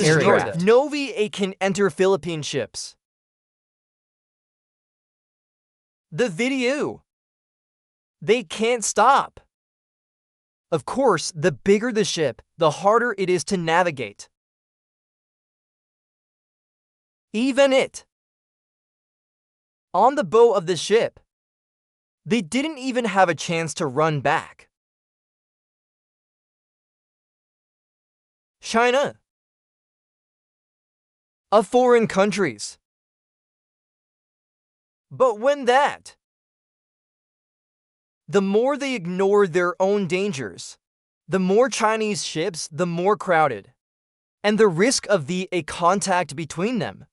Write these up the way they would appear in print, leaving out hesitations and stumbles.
aircraft. No VA can enter Philippine ships. The video. They can't stop. Of course, the bigger the ship, the harder it is to navigate. Even it. On the bow of the ship, they didn't even have a chance to run back. China. Of foreign countries. But when that, the more they ignore their own dangers, the more Chinese ships, the more crowded, and the risk of a contact between them.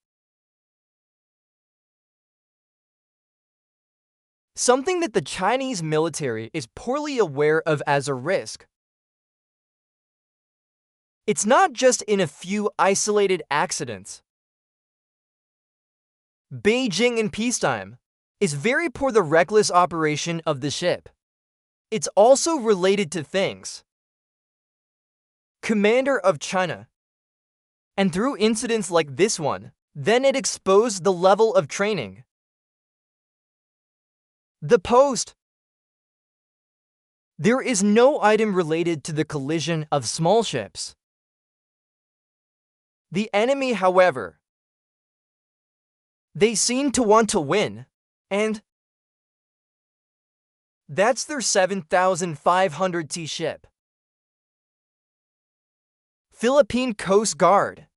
Something that the Chinese military is poorly aware of as a risk. It's not just in a few isolated accidents. Beijing in peacetime is very poor the reckless operation of the ship. It's also related to things. Commander of China. And through incidents like this one, then it exposed the level of training. The Post. There is no item related to the collision of small ships. The enemy, however, they seem to want to win, and that's their 7,500 ship. Philippine Coast Guard.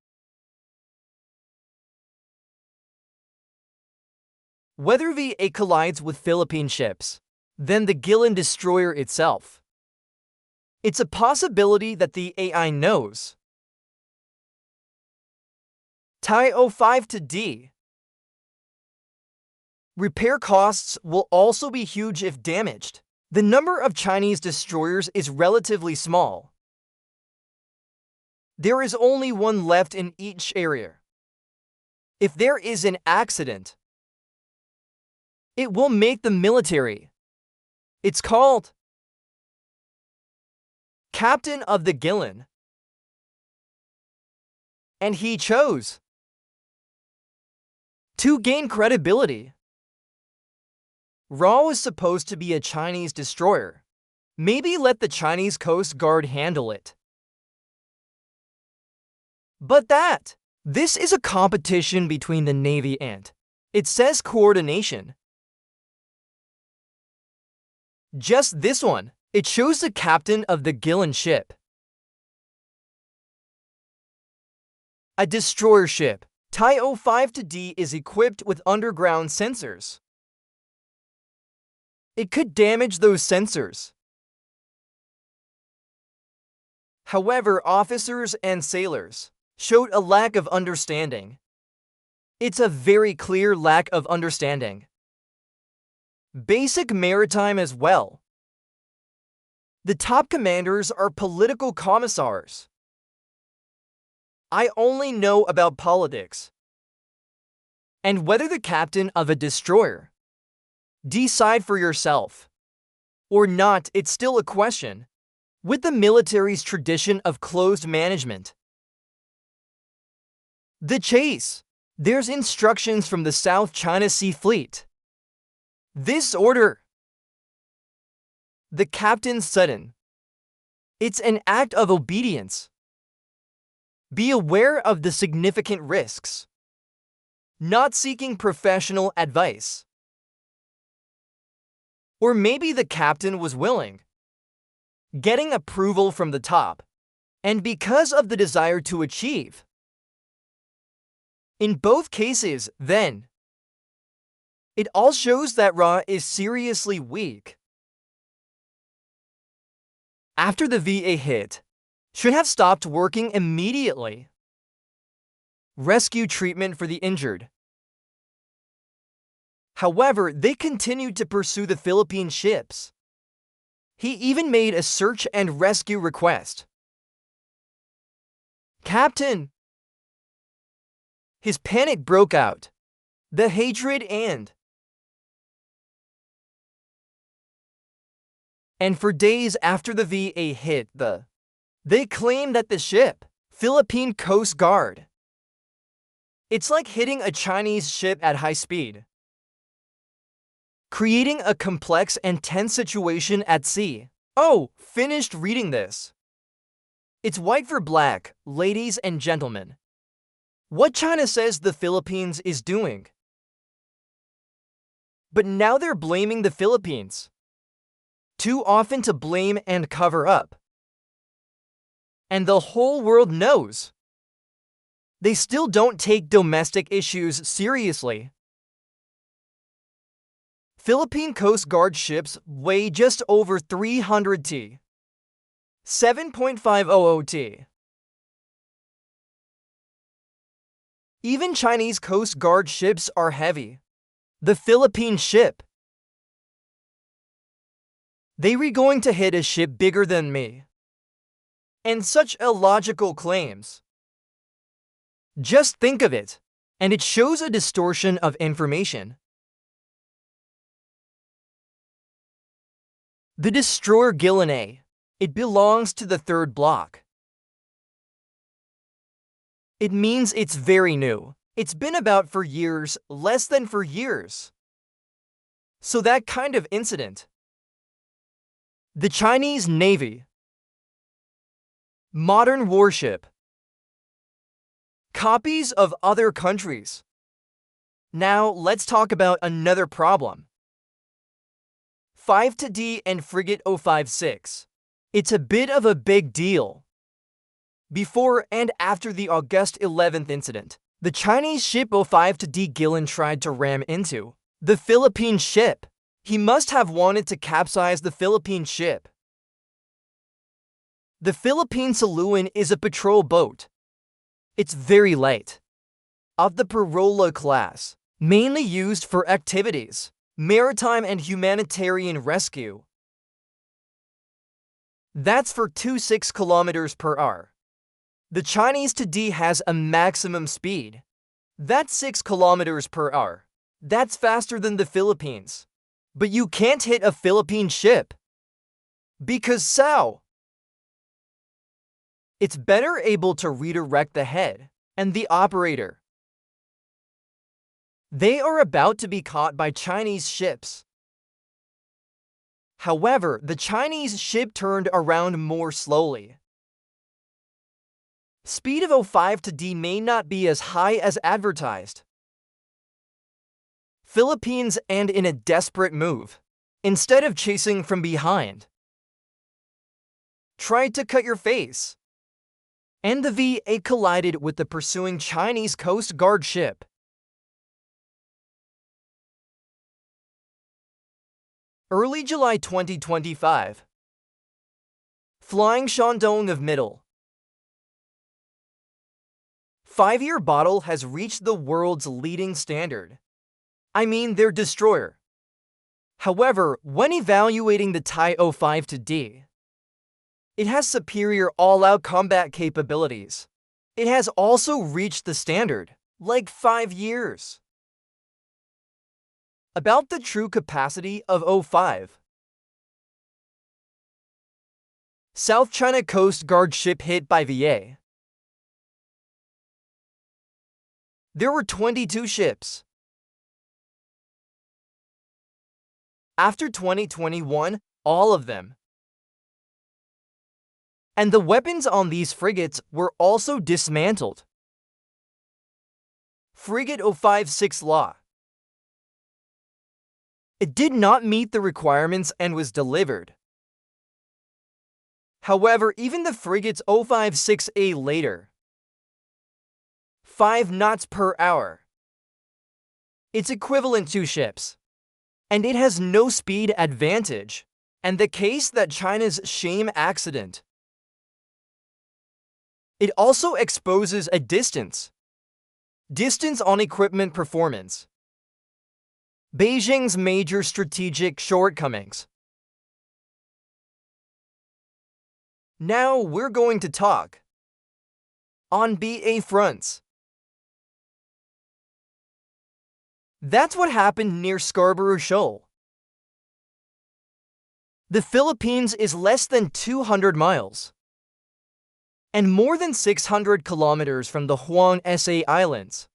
Whether VA collides with Philippine ships, then the Gillen destroyer itself. It's a possibility that the AI knows. TIE 05 to D. Repair costs will also be huge if damaged. The number of Chinese destroyers is relatively small. There is only one left in each area. If there is an accident, it will make the military. It's called Captain of the Gillen. And he chose to gain credibility. Ra was supposed to be a Chinese destroyer. Maybe let the Chinese Coast Guard handle it. But this is a competition between the Navy and, it says coordination. Just this one, it shows the captain of the Gillen ship. A destroyer ship, TIE 05 to D is equipped with underground sensors. It could damage those sensors. However, officers and sailors showed a lack of understanding. It's a very clear lack of understanding. Basic maritime as well. The top commanders are political commissars. I only know about politics. And whether the captain of a destroyer, decide for yourself, or not, it's still a question, with the military's tradition of closed management. The chase. There's instructions from the South China Sea Fleet. This order. The captain's sudden. It's an act of obedience. Be aware of the significant risks. Not seeking professional advice. Or maybe the captain was willing. Getting approval from the top. And because of the desire to achieve. In both cases, then, it all shows that Ra is seriously weak. After the VA hit, should have stopped working immediately. Rescue treatment for the injured. However, they continued to pursue the Philippine ships. He even made a search and rescue request. Captain! His panic broke out. The hatred and for days after the VA hit they claimed that the ship Philippine Coast Guard. It's like hitting a Chinese ship at high speed, creating a complex and tense situation at sea. Oh, finished reading this. It's white for black, ladies and gentlemen. What China says the Philippines is doing. But now they're blaming the Philippines. Too often to blame and cover up. And the whole world knows. They still don't take domestic issues seriously. Philippine Coast Guard ships weigh just over 300 t. 7.500 t. Even Chinese Coast Guard ships are heavy. The Philippine ship. They were going to hit a ship bigger than me. And such illogical claims. Just think of it, and it shows a distortion of information. The destroyer Gillen, it belongs to the third block. It means it's very new. It's been about for years, less than for years. So that kind of incident. The Chinese Navy. Modern warship. Copies of other countries. Now let's talk about another problem. 5-D and frigate 056. It's a bit of a big deal. Before and after the August 11th incident, the Chinese ship 05-D Gillen tried to ram into the Philippine ship. He must have wanted to capsize the Philippine ship. The Philippine Saloon is a patrol boat. It's very light. Of the Parola class, mainly used for activities, maritime and humanitarian rescue. That's for 26 kilometers per hour. The Chinese 2D has a maximum speed. That's 6 kilometers per hour. That's faster than the Philippines. But you can't hit a Philippine ship. Because so. It's better able to redirect the head and the operator. They are about to be caught by Chinese ships. However, the Chinese ship turned around more slowly. Speed of 05-D may not be as high as advertised. Philippines, and in a desperate move, instead of chasing from behind, tried to cut your face. And the VA collided with the pursuing Chinese Coast Guard ship. Early July 2025. Flying Shandong of Middle. 5-year bottle has reached the world's leading standard. I mean their destroyer. However, when evaluating the Thai 05-D, it has superior all-out combat capabilities. It has also reached the standard, like 5 years. About the true capacity of 05. South China Coast Guard ship hit by VA. There were 22 ships. After 2021, all of them. And the weapons on these frigates were also dismantled. Frigate 056 Law. It did not meet the requirements and was delivered. However, even the frigate's 056A later, 5 knots per hour. It's equivalent to ships. And it has no speed advantage. And the case that China's shame accident. It also exposes a distance. Distance on equipment performance. Beijing's major strategic shortcomings. Now we're going to talk on BA fronts. That's what happened near Scarborough Shoal. The Philippines is less than 200 miles. and more than 600 kilometers from the Huang Sa Islands.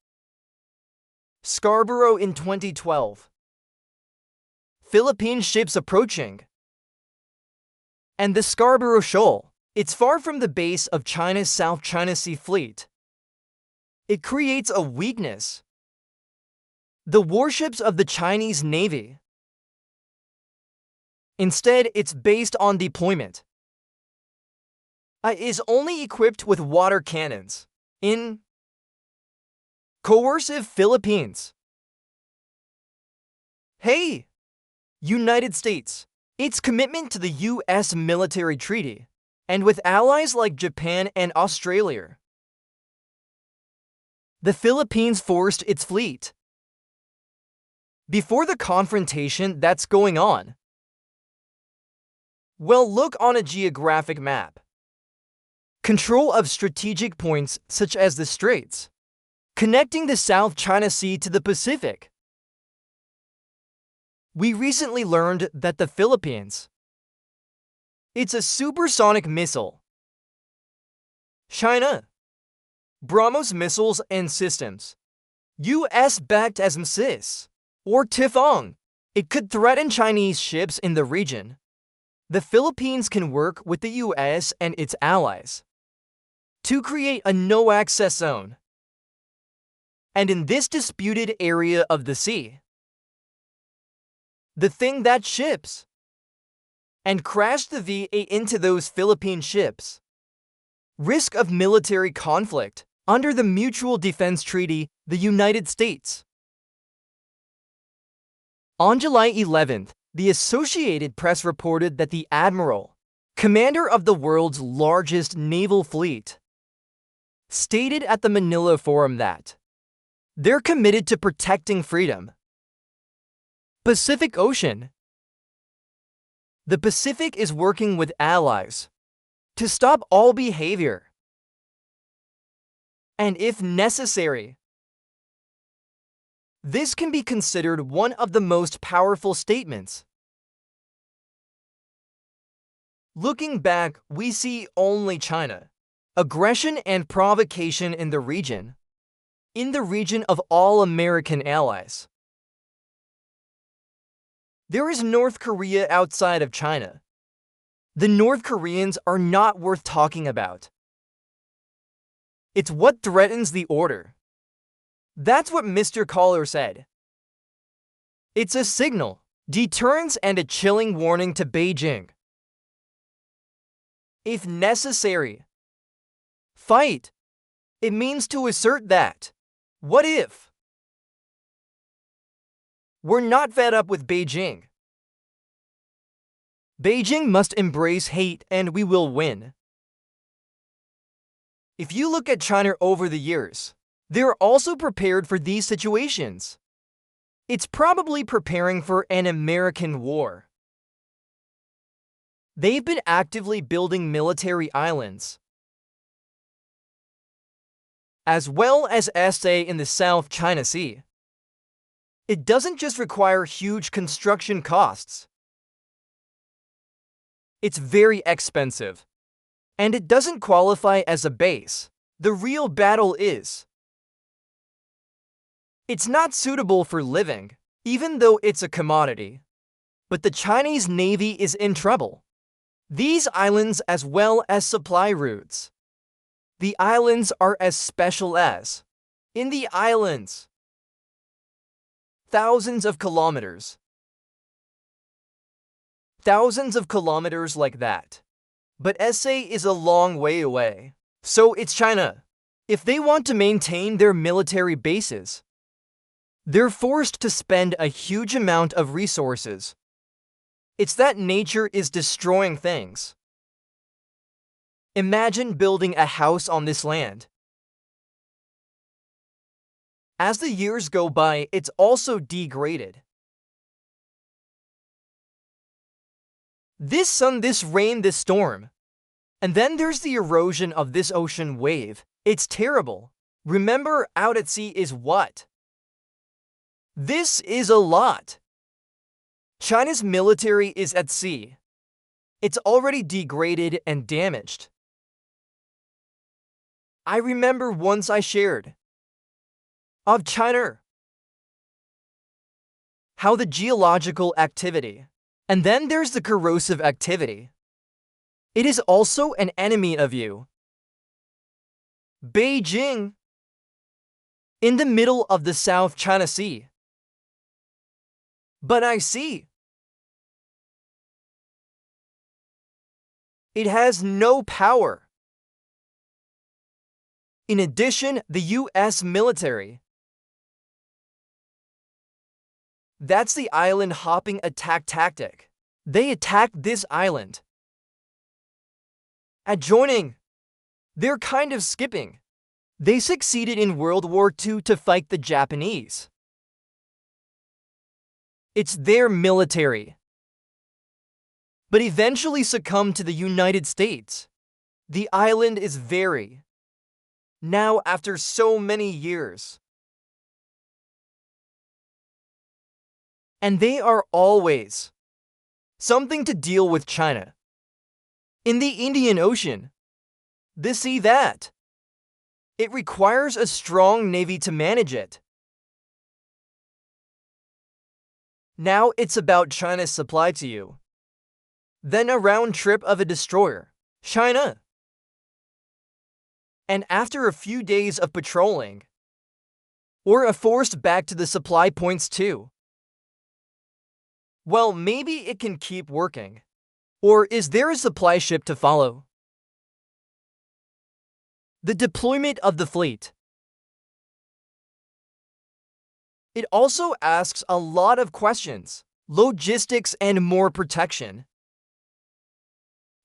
Scarborough in 2012. Philippine ships approaching. And the Scarborough Shoal. It's far from the base of China's South China Sea Fleet. It creates a weakness. The warships of the Chinese Navy. Instead, it's based on deployment. Is only equipped with water cannons. In coercive Philippines. Hey! United States. Its commitment to the U.S. military treaty, and with allies like Japan and Australia. The Philippines forced its fleet. Before the confrontation that's going on. Well, look on a geographic map. Control of strategic points such as the Straits, connecting the South China Sea to the Pacific. We recently learned that the Philippines. It's a supersonic missile. China. BrahMos missiles and systems. US-backed as MSIS, or Tifong. It could threaten Chinese ships in the region. The Philippines can work with the US and its allies to create a no-access zone. And in this disputed area of the sea, the thing that ships and crashed the V8 into those Philippine ships. Risk of military conflict under the Mutual Defense Treaty, the United States. On July 11th, the Associated Press reported that the admiral, commander of the world's largest naval fleet, stated at the Manila Forum that they're committed to protecting freedom. Pacific Ocean. The Pacific is working with allies to stop all behavior. And if necessary, this can be considered one of the most powerful statements. Looking back, we see only China, aggression and provocation in the region of all American allies. There is North Korea outside of China. The North Koreans are not worth talking about. It's what threatens the order. That's what Mr. Caller said. It's a signal, deterrence, and a chilling warning to Beijing. If necessary, fight. It means to assert that. What if? We're not fed up with Beijing. Beijing must embrace hate and we will win. If you look at China over the years, they're also prepared for these situations. It's probably preparing for an American war. They've been actively building military islands, as well as SA in the South China Sea. It doesn't just require huge construction costs. It's very expensive. And it doesn't qualify as a base. The real battle is. It's not suitable for living, even though it's a commodity. But the Chinese Navy is in trouble. These islands as well as supply routes. The islands are as special as. In the islands. Thousands of kilometers. Thousands of kilometers like that. But SA is a long way away. So it's China. If they want to maintain their military bases, they're forced to spend a huge amount of resources. It's that nature is destroying things. Imagine building a house on this land. As the years go by, it's also degraded. This sun, this rain, this storm. And then there's the erosion of this ocean wave. It's terrible. Remember, out at sea is what? This is a lot. China's military is at sea. It's already degraded and damaged. I remember once I shared of China, how the geological activity, and then there's the corrosive activity. It is also an enemy of you. Beijing, in the middle of the South China Sea. But I see it has no power. In addition, the US military. That's the island hopping attack tactic. They attacked this island. Adjoining. They're kind of skipping. They succeeded in World War II to fight the Japanese. It's their military. But eventually succumbed to the United States. The island is very. Now after so many years. And they are always something to deal with China. In the Indian Ocean. This sea that. It requires a strong navy to manage it. Now it's about China's supply to you. Then a round trip of a destroyer. China. And after a few days of patrolling, or a forced back to the supply points too. Well, maybe it can keep working. Or is there a supply ship to follow? The deployment of the fleet. It also asks a lot of questions, logistics and more protection.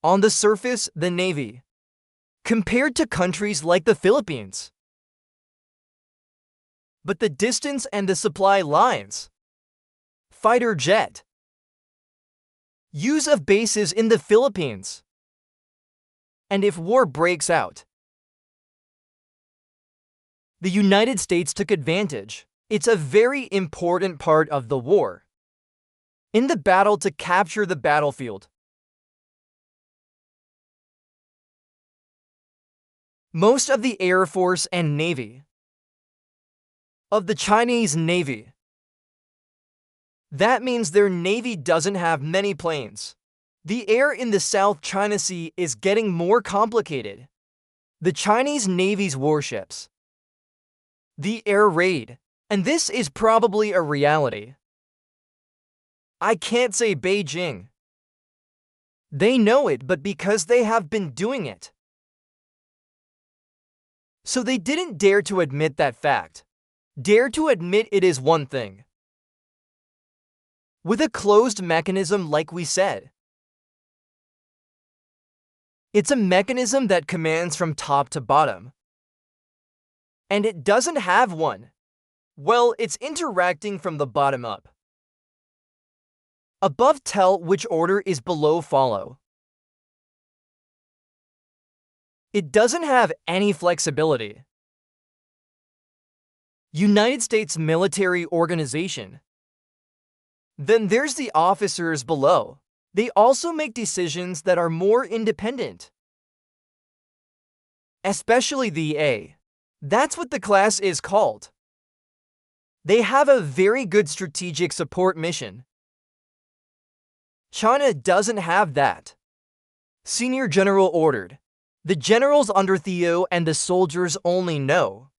On the surface, the Navy. Compared to countries like the Philippines. But the distance and the supply lines. Fighter jet. Use of bases in the Philippines. And if war breaks out, the United States took advantage. It's a very important part of the war. In the battle to capture the battlefield. Most of the Air Force and Navy of the Chinese Navy. That means their Navy doesn't have many planes. The air in the South China Sea is getting more complicated. The Chinese Navy's warships. The air raid. And this is probably a reality. I can't say Beijing. They know it, but because they have been doing it. So they didn't dare to admit that fact. Dare to admit it is one thing. With a closed mechanism like we said. It's a mechanism that commands from top to bottom. And it doesn't have one. Well, it's interacting from the bottom up. Above tell which order is below follow. It doesn't have any flexibility. United States military organization. Then there's the officers below. They also make decisions that are more independent. Especially the A. That's what the class is called. They have a very good strategic support mission. China doesn't have that. Senior General ordered. The generals under Theo and the soldiers only know.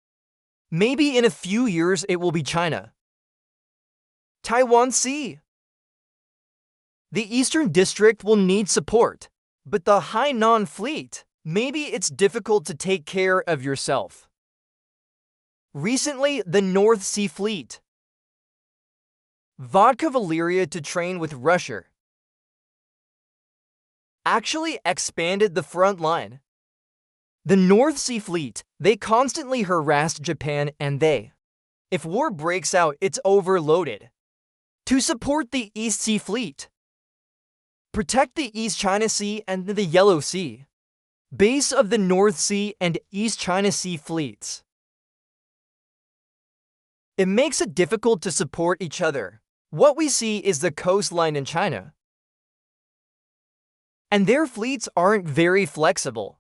Maybe in a few years it will be China. Taiwan Sea. The Eastern District will need support, but the Hainan Fleet, maybe it's difficult to take care of yourself. Recently, the North Sea Fleet. Vodka Valyria to train with Russia. Actually expanded the front line. The North Sea Fleet, they constantly harassed Japan and they. If war breaks out, it's overloaded. To support the East Sea Fleet. Protect the East China Sea and the Yellow Sea. Base of the North Sea and East China Sea fleets. It makes it difficult to support each other. What we see is the coastline in China. And their fleets aren't very flexible.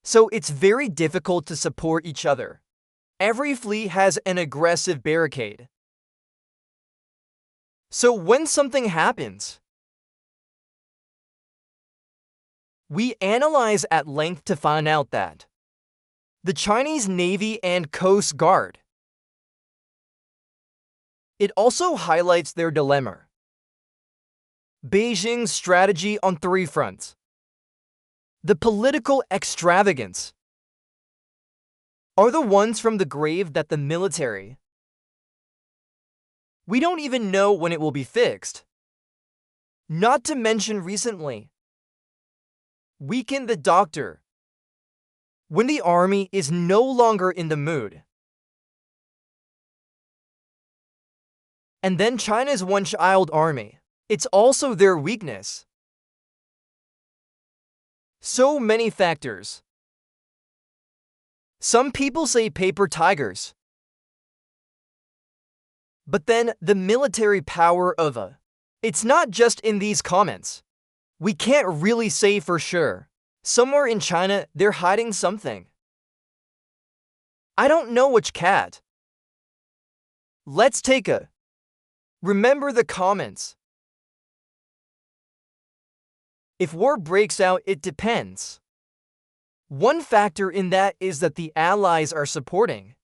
so it's very difficult to support each other. Every fleet has an aggressive barricade. So when something happens, we analyze at length to find out that the Chinese Navy and Coast Guard. It also highlights their dilemma. Beijing's strategy on three fronts. The political extravagance are the ones from the grave that the military. We don't even know when it will be fixed. Not to mention recently. Weaken the doctor. When the army is no longer in the mood. And then China's one-child army. It's also their weakness. So many factors. Some people say paper tigers. But then the military power of a. It's not just in these comments. We can't really say for sure. Somewhere in China, they're hiding something. I don't know which cat. Let's take a. Remember the comments. If war breaks out, it depends. One factor in that is that the allies are supporting.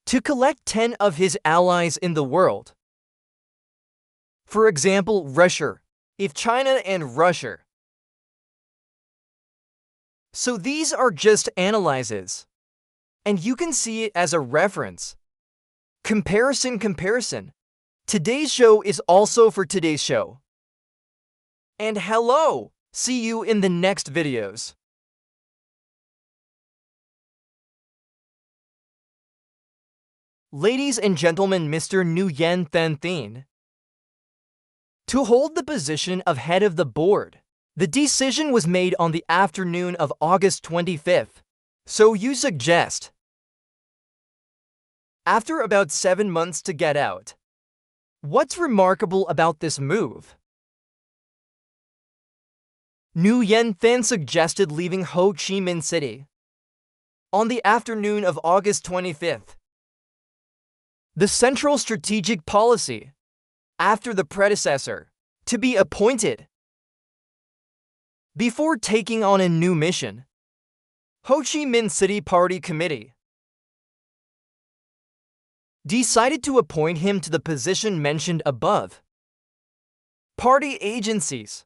To collect 10 of his allies in the world. For example, Russia. If China and Russia. So these are just analyses. And you can see it as a reference. Comparison. Today's show is also for today's show. And hello! See you in the next videos. Ladies and gentlemen, Mr. Nguyen Thanh Thien. To hold the position of head of the board, the decision was made on the afternoon of August 25th. So you suggest. After about 7 months to get out. What's remarkable about this move? Nguyen Thanh suggested leaving Ho Chi Minh City on the afternoon of August 25th. The Central Strategic Policy, after the predecessor, to be appointed. Before taking on a new mission, Ho Chi Minh City Party Committee decided to appoint him to the position mentioned above. Party agencies,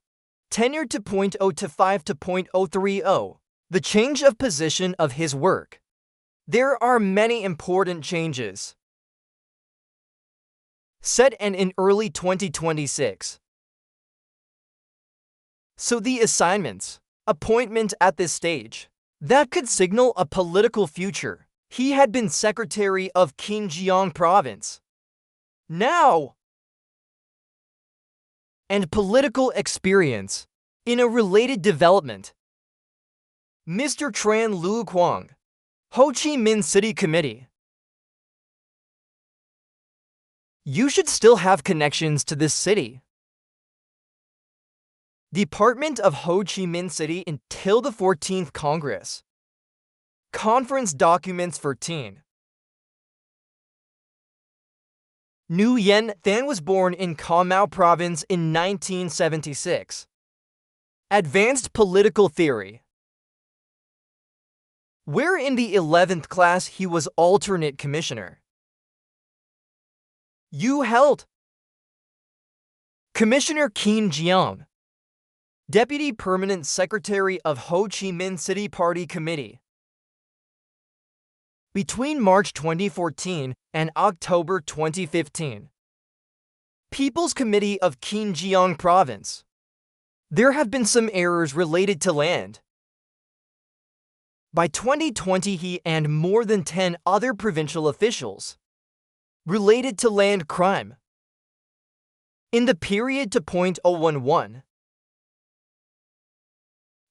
tenure to .025 to .030, the change of position of his work. There are many important changes. Set and in early 2026. So the assignments, appointment at this stage, that could signal a political future. He had been Secretary of Xinjiang Province. Now, and political experience. In a related development, Mr. Tran Lu Quang, Ho Chi Minh City Committee. You should still have connections to this city. Department of Ho Chi Minh City until the 14th Congress. Conference Documents 14. Nguyen Thanh was born in Cà Mau Province in 1976. Advanced Political Theory. Where in the 11th class he was alternate commissioner. You held Commissioner Xinjiang, Deputy Permanent Secretary of Ho Chi Minh City Party Committee. Between March 2014 and October 2015. People's Committee of Xinjiang Province. There have been some errors related to land. By 2020, he and more than 10 other provincial officials related to land crime. In the period to .011,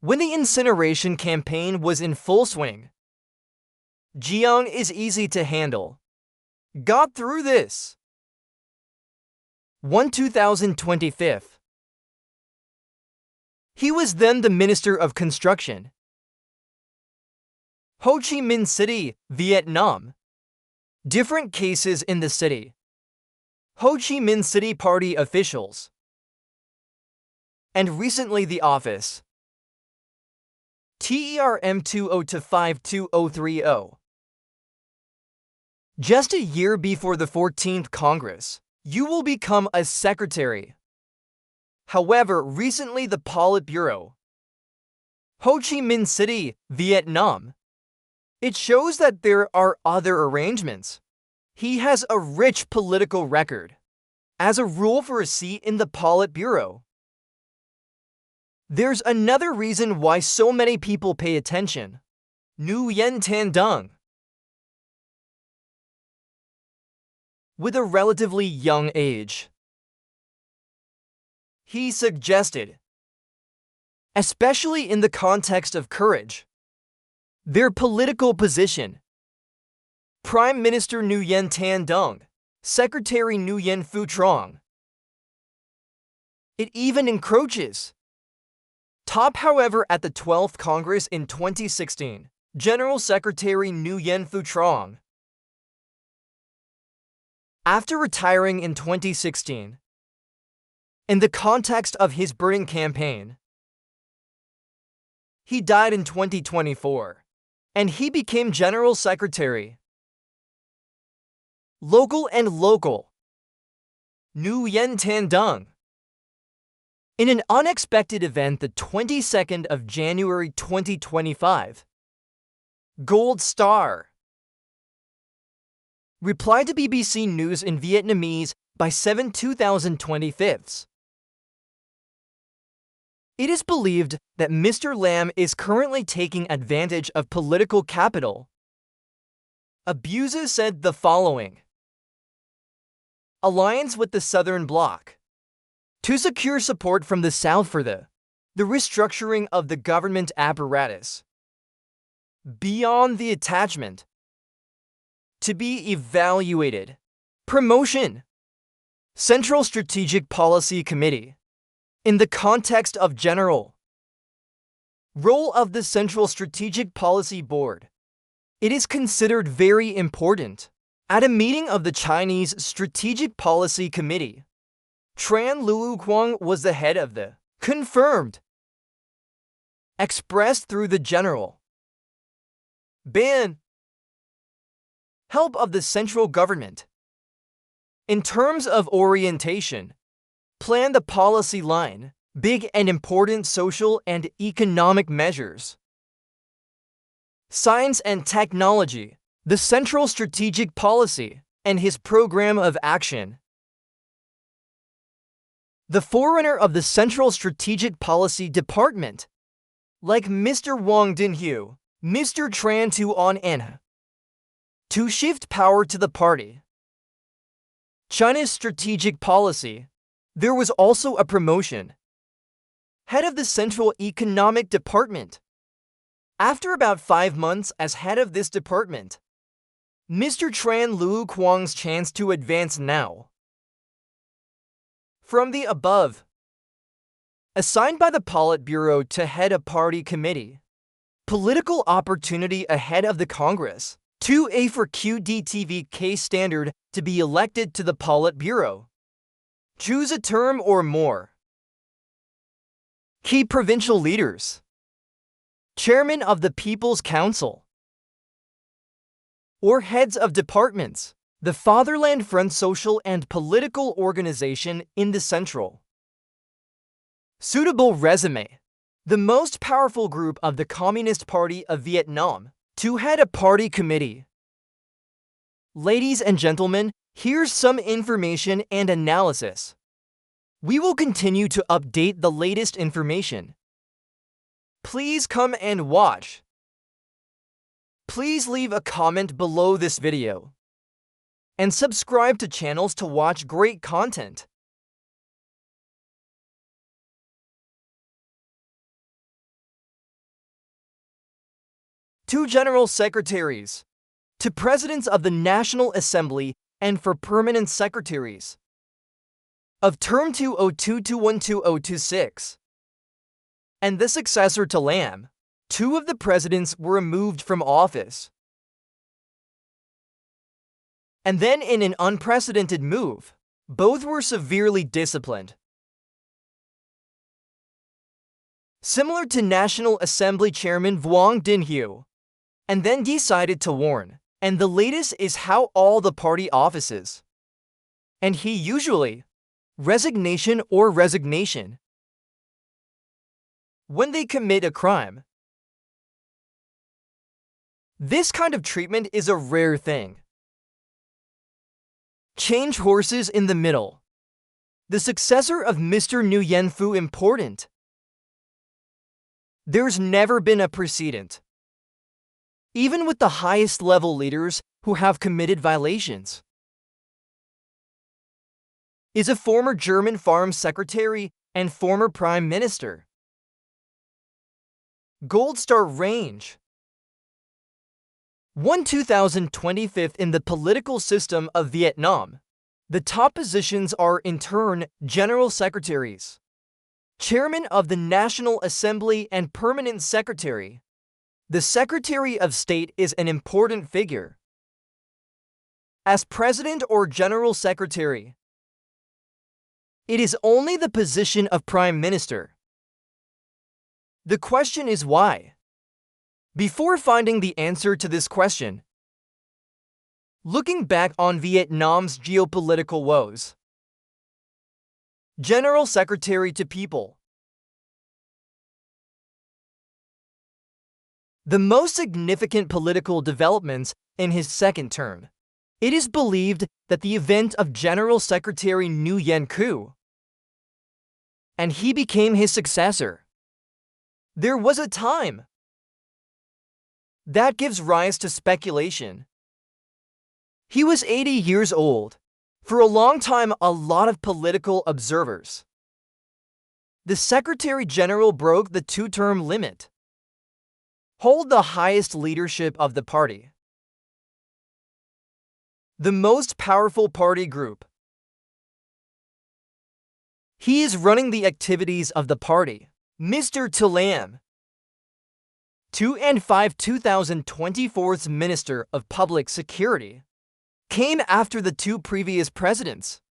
when the incineration campaign was in full swing, Jiang is easy to handle. Got through this. 2025. He was then the Minister of Construction. Ho Chi Minh City, Vietnam. Different cases in the city. Ho Chi Minh City Party officials. And recently the office. TERM 20-522030. Just a year before the 14th Congress, you will become a secretary. However, recently the Politburo. Ho Chi Minh City, Vietnam. It shows that there are other arrangements. He has a rich political record. As a rule for a seat in the Politburo. There's another reason why so many people pay attention. Nguyen Tan Dung. With a relatively young age. He suggested, especially in the context of courage, their political position. Prime Minister Nguyen Tan Dung, Secretary Nguyen Phu Trong. It even encroaches. Top, however, at the 12th Congress in 2016, General Secretary Nguyen Phu Trong. After retiring in 2016, in the context of his burning campaign, he died in 2024, and he became General Secretary. Local and local. Nguyen Tan Dung. In an unexpected event the 22nd of January 2025, Gold Star replied to BBC News in Vietnamese by 7/2025. It is believed that Mr. Lam is currently taking advantage of political capital. Abuses said the following. Alliance with the Southern Bloc. To secure support from the South for the restructuring of the government apparatus. Beyond the attachment. To be evaluated. Promotion. Central Strategic Policy Committee. In the context of general role of the Central Strategic Policy Board. It is considered very important. At a meeting of the Chinese Strategic Policy Committee, Tran Luo Quang was the head of the confirmed, expressed through the general ban help of the central government. In terms of orientation, plan the policy line, big and important social and economic measures. Science and technology, the Central Strategic Policy, and his program of action. The forerunner of the Central Strategic Policy Department, like Mr. Wang Dinhu, Mr. Tran Tuan, to shift power to the party. China's strategic policy. There was also a promotion. Head of the Central Economic Department. After about 5 months as head of this department, Mr. Tran Luo Quang's chance to advance now. From the above, assigned by the Politburo to head a party committee, political opportunity ahead of the Congress, 2A for QDTVK standard to be elected to the Politburo. Choose a term or more. Key provincial leaders. Chairman of the People's Council. Or heads of departments. The Fatherland Front social and political organization in the Central. Suitable resume. The most powerful group of the Communist Party of Vietnam to head a party committee. Ladies and gentlemen, here's some information and analysis. We will continue to update the latest information. Please come and watch. Please leave a comment below this video. And subscribe to channels to watch great content. To General Secretaries, to Presidents of the National Assembly and for Permanent Secretaries of Term 2022-12026, and the successor to Lam, Two of the presidents were removed from office. And then, in an unprecedented move, both were severely disciplined. Similar to National Assembly Chairman Wang Dinhu, and then decided to warn. And the latest is how all the party offices, and he usually, resignation or resignation, when they commit a crime. This kind of treatment is a rare thing. Change horses in the middle. The successor of Mr. New Yenfu important. There's never been a precedent. Even with the highest level leaders who have committed violations. Is a former German Farm Secretary and former Prime Minister. Gold Star range. 2025th in the political system of Vietnam. The top positions are in turn General Secretaries, Chairman of the National Assembly and Permanent Secretary. The Secretary of State is an important figure. As President or General Secretary, it is only the position of Prime Minister. The question is why? Before finding the answer to this question, looking back on Vietnam's geopolitical woes, General Secretary to People. The most significant political developments in his second term. It is believed that the event of General Secretary New Yenku, and he became his successor. There was a time that gives rise to speculation. He was 80 years old. For a long time, a lot of political observers. The Secretary General broke the two-term limit. Hold the highest leadership of the party. The most powerful party group. He is running the activities of the party. Mr. Talam. 2 and 5 2024's Minister of Public Security came after the two previous presidents.